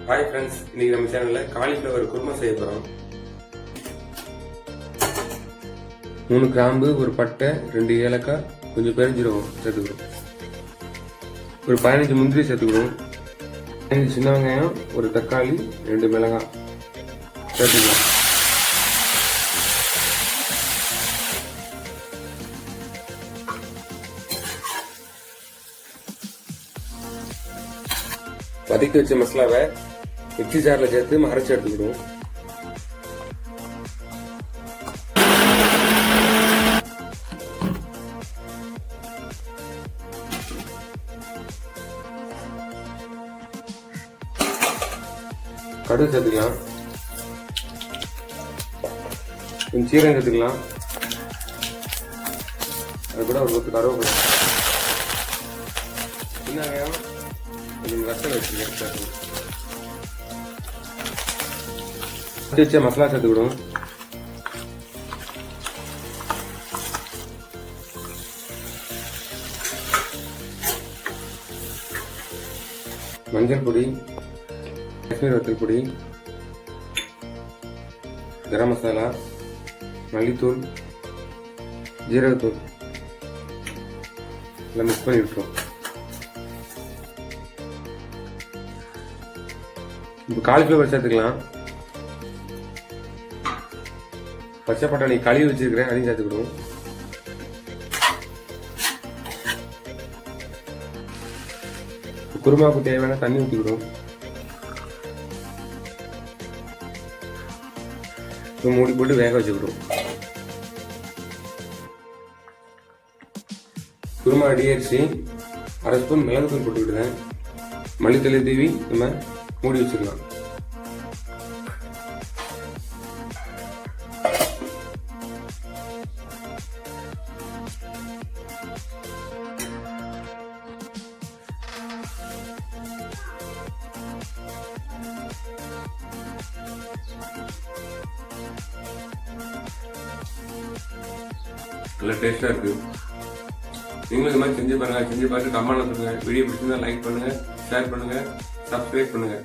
Hi friends, இன்னைக்கு நம்ம சேனல்ல காலிஃப்ளவர் குருமா செய்ய போறோம். 3 கிராம்பு, ஒரு பட்டை, 2 ஏலக்காய், கொஞ்சம் பெருஞ்சீரகம் சேர்த்துக்கிறோம். ஒரு 15 முந்திரி சேர்த்துக்கிறோம். 5 சின்ன வெங்காயம், ஒரு தக்காளி, 2 மிளகாய் சேர்த்துக்கலாம். வதக்கி வச்ச மசாலாவை மிக்சி ஜார்ல சேர்த்து அரைச்சு எடுத்துக்கிடுவோம். கடுகு சேர்த்துக்கலாம், கொஞ்சம் சீரகம் சேர்த்துக்கலாம், அது கூட ஒரு கொத்து கருவேப்பிலை, சின்ன வெங்காயம், கொஞ்சம் ரசம் வச்சுக்கலாம். வச்ச மசாலா சேர்த்துக்கிடுவோம். மஞ்சள் பொடி, காஷ்மீர் வத்தல் பொடி, கரம் மசாலா, மல்லித்தூள், ஜீரகத்தூள் எல்லாம் மிக்ஸ் பண்ணி விட்டுருவோம். இப்போ காலிஃப்ளவர் சேர்த்துக்கலாம். பச்சை பட்டாணி கழுவி வச்சிருக்கிறேன், அதையும் சேர்த்துக்கிடுவோம். குருமாவுக்கு தேவையான தண்ணி ஊற்றிக்கிடுவோம். மூடி போட்டு வேக வச்சுக்கிடுவோம். குருமா ரெடி ஆயிடுச்சு. 1/2 ஸ்பூன் மிளகுத்தூள் போட்டுக்கிடுவேன். மல்லித்தலை தூவி நம்ம மூடி வச்சுக்கலாம். நல்லா டேஸ்டா இருக்கு. நீங்களும் இந்த மாதிரி செஞ்சு பாருங்க. செஞ்சு பார்த்து கமெண்ட்ல சொல்லுங்க. வீடியோ பிடிச்சிருந்தா லைக் பண்ணுங்க, ஷேர் பண்ணுங்க, சப்ஸ்கிரைப் பண்ணுங்க.